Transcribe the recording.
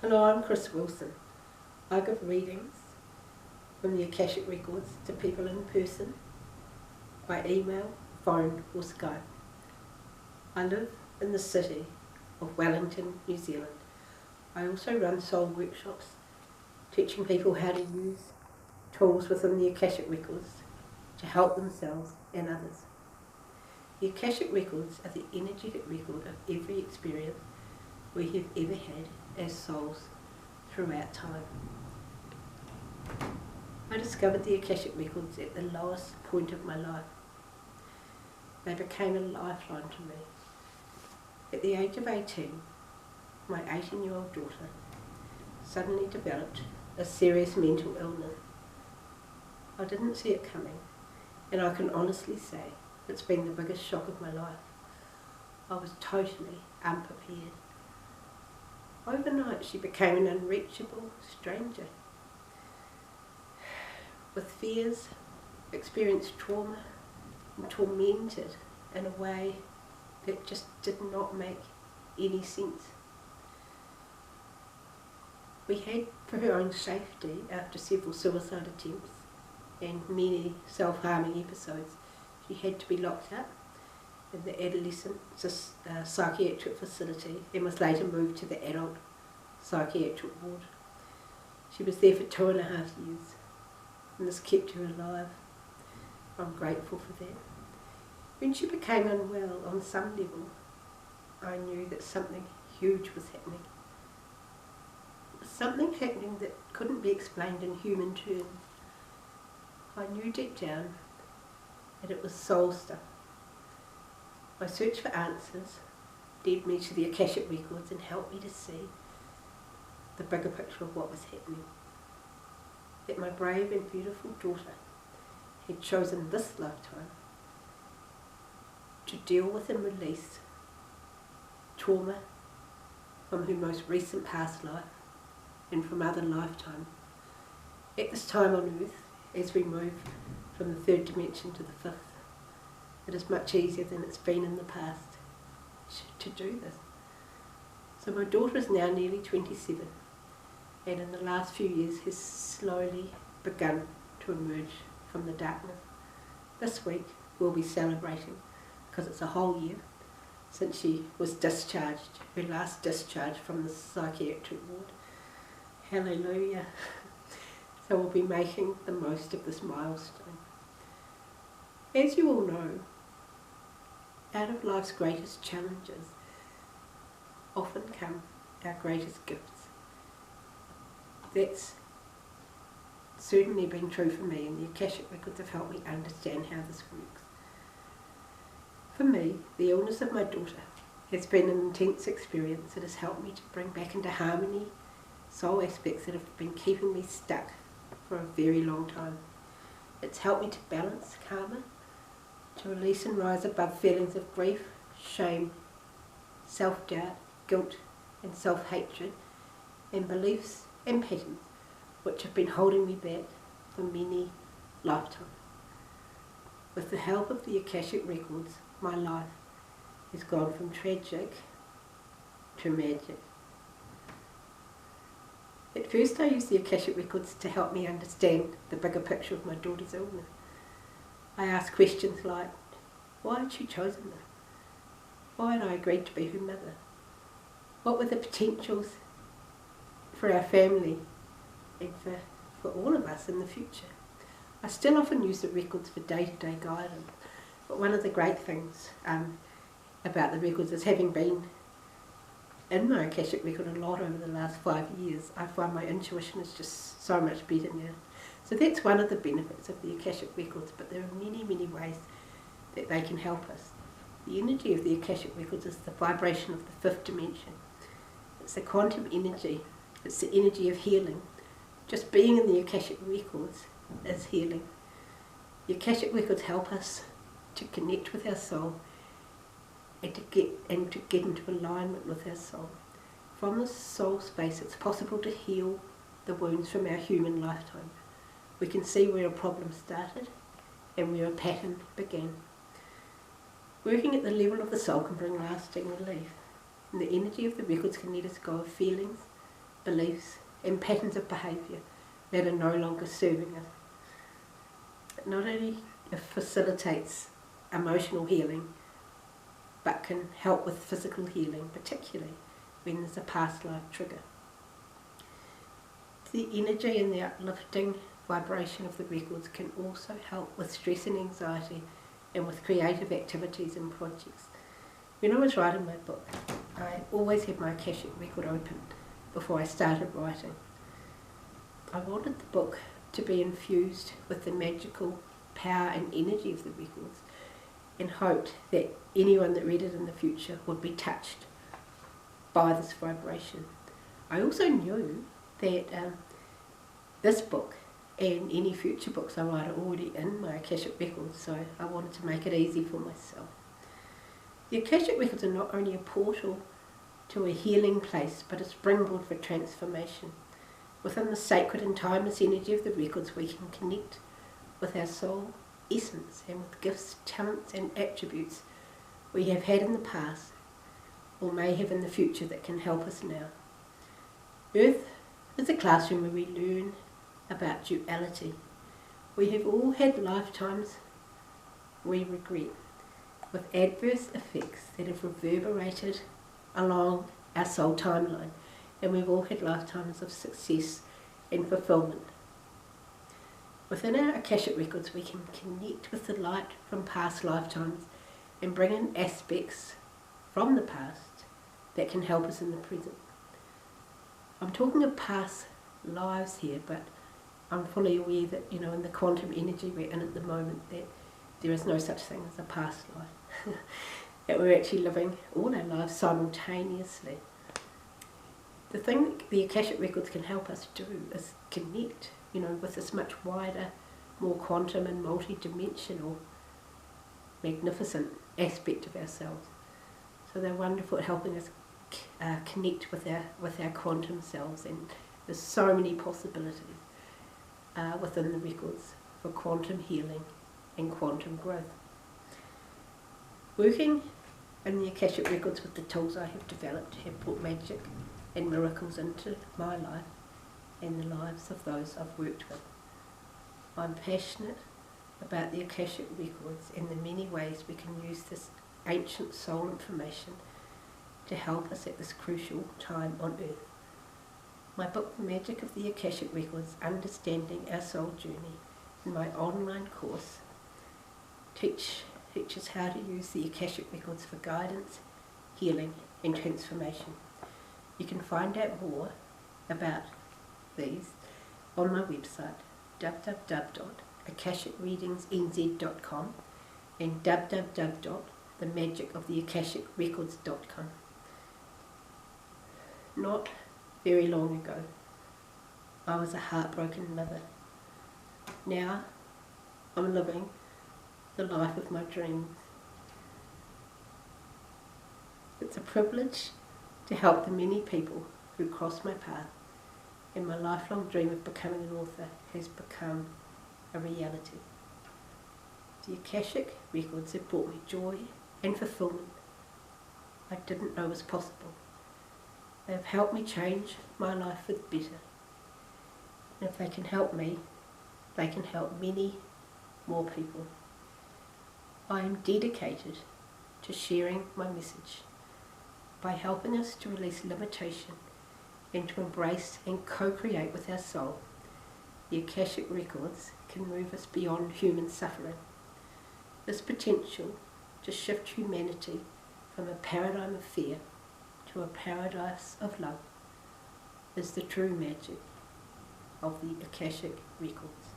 Hello, I'm Chris Wilson. I give readings from the Akashic Records to people in person, by email, phone or Skype. I live in the city of Wellington, New Zealand. I also run soul workshops, teaching people how to use tools within the Akashic Records to help themselves and others. The Akashic Records are the energetic record of every experience we have ever had as souls throughout time. I discovered the Akashic Records at the lowest point of my life. They became a lifeline to me. At the age of 18, my 18-year-old daughter suddenly developed a serious mental illness. I didn't see it coming, and I can honestly say it's been the biggest shock of my life. I was totally unprepared. Overnight she became an unreachable stranger, with fears, experienced trauma, and tormented in a way that just did not make any sense. We had, for her own safety, after several suicide attempts and many self-harming episodes, she had to be locked up in the adolescent psychiatric facility and was later moved to the adult psychiatric ward. She was there for 2.5 years, and this kept her alive. I'm grateful for that. When she became unwell on some level, I knew that something huge was happening. Something happening that couldn't be explained in human terms. I knew deep down that it was soul stuff. My search for answers led me to the Akashic Records and helped me to see the bigger picture of what was happening. That my brave and beautiful daughter had chosen this lifetime to deal with and release trauma from her most recent past life and from other lifetimes. At this time on earth, as we move from the third dimension to the fifth, it is much easier than it's been in the past to do this. So my daughter is now nearly 27, and in the last few years has slowly begun to emerge from the darkness. This week we'll be celebrating, because it's a whole year since she was discharged, her last discharge from the psychiatric ward. Hallelujah. So we'll be making the most of this milestone. As you all know, out of life's greatest challenges often come our greatest gifts. That's certainly been true for me, and the Akashic Records have helped me understand how this works. For me, the illness of my daughter has been an intense experience that has helped me to bring back into harmony soul aspects that have been keeping me stuck for a very long time. It's helped me to balance karma, to release and rise above feelings of grief, shame, self-doubt, guilt and self-hatred, and beliefs and patterns which have been holding me back for many lifetimes. With the help of the Akashic Records, my life has gone from tragic to magic. At first I used the Akashic Records to help me understand the bigger picture of my daughter's illness. I asked questions like, why had she chosen this? Why had I agreed to be her mother? What were the potentials for our family and for all of us in the future? I still often use the records for day-to-day guidance, but one of the great things about the records is, having been in my Akashic record a lot over the last 5 years, I find my intuition is just so much better now. So that's one of the benefits of the Akashic Records, but there are many, many ways that they can help us. The energy of the Akashic Records is the vibration of the fifth dimension. It's the quantum energy. It's the energy of healing. Just being in the Akashic Records is healing. The Akashic Records help us to connect with our soul and to get into alignment with our soul. From this soul space, it's possible to heal the wounds from our human lifetime. We can see where a problem started and where a pattern began. Working at the level of the soul can bring lasting relief, and the energy of the records can let us go of feelings, beliefs and patterns of behaviour that are no longer serving us. It not only facilitates emotional healing, but can help with physical healing, particularly when there's a past life trigger. The energy and the uplifting vibration of the records can also help with stress and anxiety and with creative activities and projects. When I was writing my book, I always had my Akashic record open before I started writing. I wanted the book to be infused with the magical power and energy of the records, and hoped that anyone that read it in the future would be touched by this vibration. I also knew that this book and any future books I write are already in my Akashic records, so I wanted to make it easy for myself. The Akashic records are not only a portal to a healing place, but a springboard for transformation. Within the sacred and timeless energy of the records, we can connect with our soul essence and with gifts, talents and attributes we have had in the past or may have in the future that can help us now. Earth is a classroom where we learn about duality. We have all had lifetimes we regret, with adverse effects that have reverberated along our soul timeline, and we've all had lifetimes of success and fulfillment. Within our Akashic records, we can connect with the light from past lifetimes and bring in aspects from the past that can help us in the present. I'm talking of past lives here, but I'm fully aware that, in the quantum energy we're in at the moment, that there is no such thing as a past life. That we're actually living all our lives simultaneously. The thing the Akashic records can help us do is connect, with this much wider, more quantum and multi-dimensional, magnificent aspect of ourselves. So they're wonderful at helping us connect with our quantum selves, and there's so many possibilities within the records for quantum healing and quantum growth. Working in the Akashic records with the tools I have developed have brought magic and miracles into my life and the lives of those I've worked with. I'm passionate about the Akashic records and the many ways we can use this ancient soul information to help us at this crucial time on Earth. My book, The Magic of the Akashic Records, Understanding Our Soul Journey, and my online course teaches how to use the Akashic records for guidance, healing and transformation. You can find out more about these on my website www.akashicreadingsnz.com and www.themagicoftheakashicrecords.com. Not very long ago, I was a heartbroken mother. Now I'm living the life of my dreams. It's a privilege to help the many people who cross my path, and my lifelong dream of becoming an author has become a reality. The Akashic records have brought me joy and fulfillment I didn't know was possible. They have helped me change my life for the better. And if they can help me, they can help many more people. I am dedicated to sharing my message by helping us to release limitation and to embrace and co-create with our soul. The Akashic records can move us beyond human suffering. This potential to shift humanity from a paradigm of fear to a paradise of love is the true magic of the Akashic records.